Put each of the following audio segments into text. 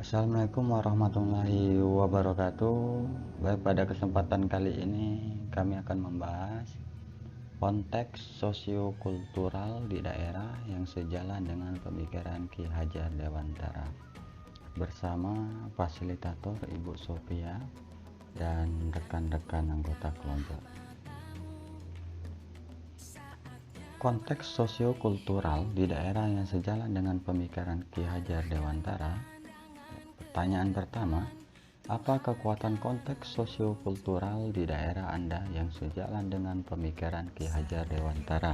Assalamualaikum warahmatullahi wabarakatuh. Baik, pada kesempatan kali ini kami akan membahas konteks sosiokultural di daerah yang sejalan dengan pemikiran Ki Hajar Dewantara bersama fasilitator Ibu Sophia dan rekan-rekan anggota kelompok. Konteks sosiokultural di daerah yang sejalan dengan pemikiran Ki Hajar Dewantara. Pertanyaan pertama, apa kekuatan konteks sosiokultural di daerah Anda yang sejalan dengan pemikiran Ki Hajar Dewantara?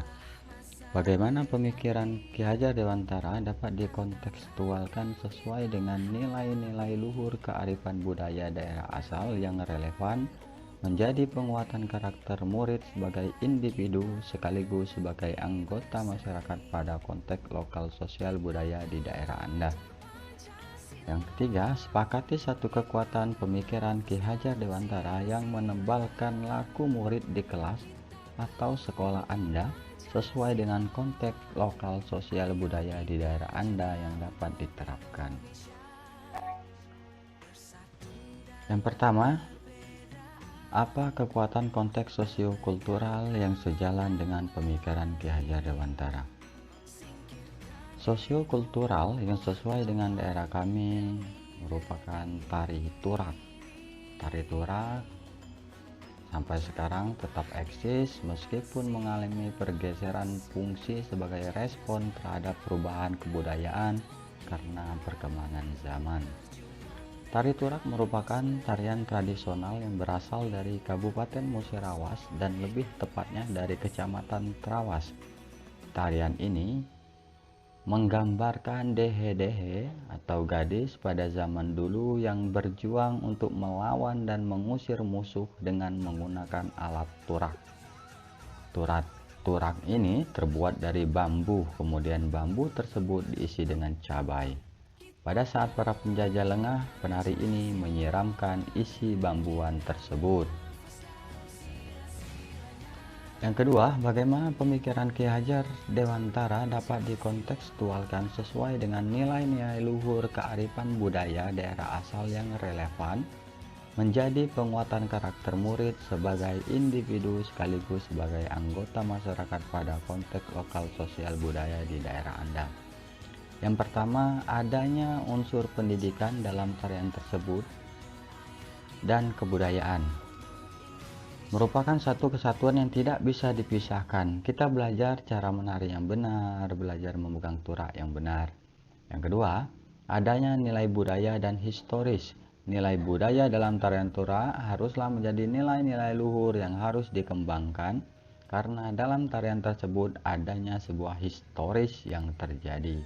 Bagaimana pemikiran Ki Hajar Dewantara dapat dikontekstualkan sesuai dengan nilai-nilai luhur kearifan budaya daerah asal yang relevan, menjadi penguatan karakter murid sebagai individu sekaligus sebagai anggota masyarakat pada konteks lokal sosial budaya di daerah Anda? Yang ketiga, sepakati satu kekuatan pemikiran Ki Hajar Dewantara yang menebalkan laku murid di kelas atau sekolah Anda sesuai dengan konteks lokal sosial budaya di daerah Anda yang dapat diterapkan. Yang pertama, apa kekuatan konteks sosiokultural yang sejalan dengan pemikiran Ki Hajar Dewantara? Sosiokultural yang sesuai dengan daerah kami merupakan tari turak. Tari turak sampai sekarang tetap eksis meskipun mengalami pergeseran fungsi sebagai respon terhadap perubahan kebudayaan karena perkembangan zaman. Tari turak merupakan tarian tradisional yang berasal dari Kabupaten Musirawas dan lebih tepatnya dari Kecamatan Trawas. Tarian ini menggambarkan dehe-dehe atau gadis pada zaman dulu yang berjuang untuk melawan dan mengusir musuh dengan menggunakan alat turak. Turak ini terbuat dari bambu, kemudian bambu tersebut diisi dengan cabai. Pada saat para penjajah lengah, penari ini menyiramkan isi bambuan tersebut. Yang kedua, bagaimana pemikiran Ki Hajar Dewantara dapat dikontekstualkan sesuai dengan nilai-nilai luhur kearifan budaya daerah asal yang relevan, menjadi penguatan karakter murid sebagai individu sekaligus sebagai anggota masyarakat pada konteks lokal sosial budaya di daerah Anda. Yang pertama, adanya unsur pendidikan dalam tarian tersebut dan kebudayaan merupakan satu kesatuan yang tidak bisa dipisahkan. Kita belajar cara menari yang benar, belajar memegang turak yang benar. Yang kedua, adanya nilai budaya dan historis. Nilai budaya dalam tarian turak haruslah menjadi nilai-nilai luhur yang harus dikembangkan karena dalam tarian tersebut adanya sebuah historis yang terjadi.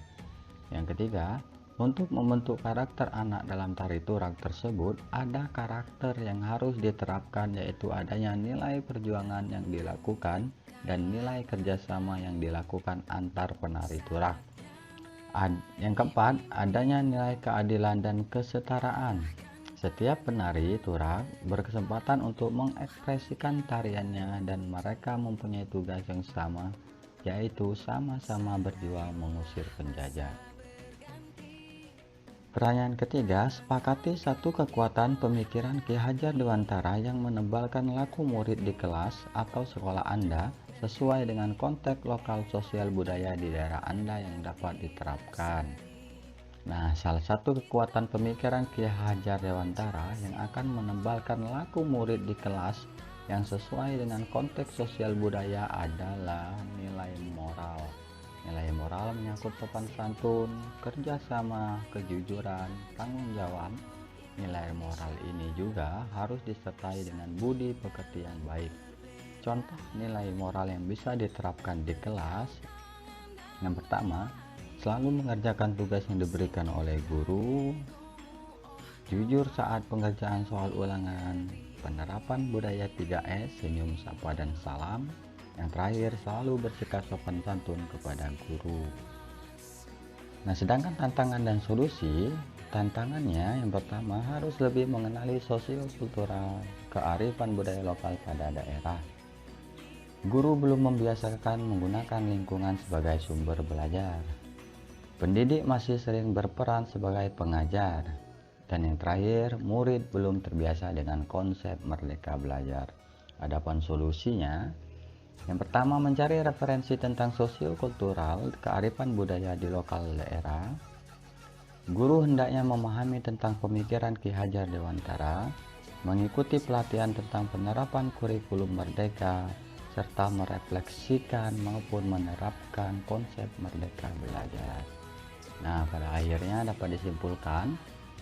Yang ketiga, untuk membentuk karakter anak dalam tari turak tersebut, ada karakter yang harus diterapkan, yaitu adanya nilai perjuangan yang dilakukan dan nilai kerjasama yang dilakukan antar penari turak. Yang keempat, adanya nilai keadilan dan kesetaraan. Setiap penari turak berkesempatan untuk mengekspresikan tariannya dan mereka mempunyai tugas yang sama, yaitu sama-sama berjuang mengusir penjajah. Pertanyaan ketiga, sepakati satu kekuatan pemikiran Ki Hajar Dewantara yang menebalkan laku murid di kelas atau sekolah Anda sesuai dengan konteks lokal sosial budaya di daerah Anda yang dapat diterapkan. Nah, salah satu kekuatan pemikiran Ki Hajar Dewantara yang akan menebalkan laku murid di kelas yang sesuai dengan konteks sosial budaya adalah nilai moral. Nilai moral menyangkut sopan santun, kerjasama, kejujuran, tanggung jawab. Nilai moral ini juga harus disertai dengan budi pekerti yang baik. Contoh nilai moral yang bisa diterapkan di kelas. Yang pertama, selalu mengerjakan tugas yang diberikan oleh guru, jujur saat pengerjaan soal ulangan, penerapan budaya 3S, senyum, sapa, dan salam. Yang terakhir, selalu bersikap sopan santun kepada guru. Nah, sedangkan tantangan dan solusi, tantangannya yang pertama harus lebih mengenali sosiokultural, kearifan budaya lokal pada daerah. Guru belum membiasakan menggunakan lingkungan sebagai sumber belajar. Pendidik masih sering berperan sebagai pengajar. Dan yang terakhir, murid belum terbiasa dengan konsep merdeka belajar. Adapun solusinya, yang pertama, mencari referensi tentang sosiokultural kearifan budaya di lokal daerah. Guru hendaknya memahami tentang pemikiran Ki Hajar Dewantara, mengikuti pelatihan tentang penerapan kurikulum merdeka, serta merefleksikan maupun menerapkan konsep merdeka belajar. Nah, pada akhirnya dapat disimpulkan,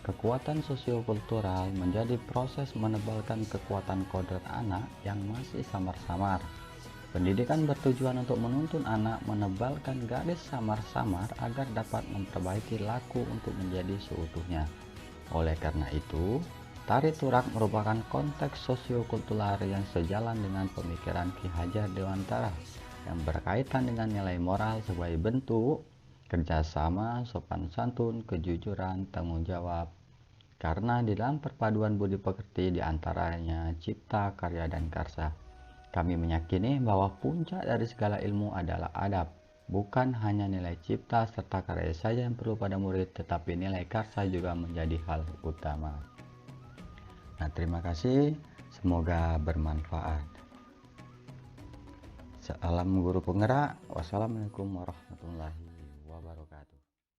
kekuatan sosiokultural menjadi proses menebalkan kekuatan kodrat anak yang masih samar-samar. Pendidikan bertujuan untuk menuntun anak menebalkan garis samar-samar agar dapat memperbaiki laku untuk menjadi seutuhnya. Oleh karena itu, tari turak merupakan konteks sosiokultural yang sejalan dengan pemikiran Ki Hajar Dewantara yang berkaitan dengan nilai moral sebagai bentuk kerjasama, sopan santun, kejujuran, tanggung jawab. Karena di dalam perpaduan budi pekerti diantaranya cipta, karya, dan karsa. Kami meyakini bahwa puncak dari segala ilmu adalah adab. Bukan hanya nilai cipta serta karya saja yang perlu pada murid, tetapi nilai karsa juga menjadi hal utama. Nah, terima kasih. Semoga bermanfaat. Salam guru penggerak. Wassalamualaikum warahmatullahi wabarakatuh.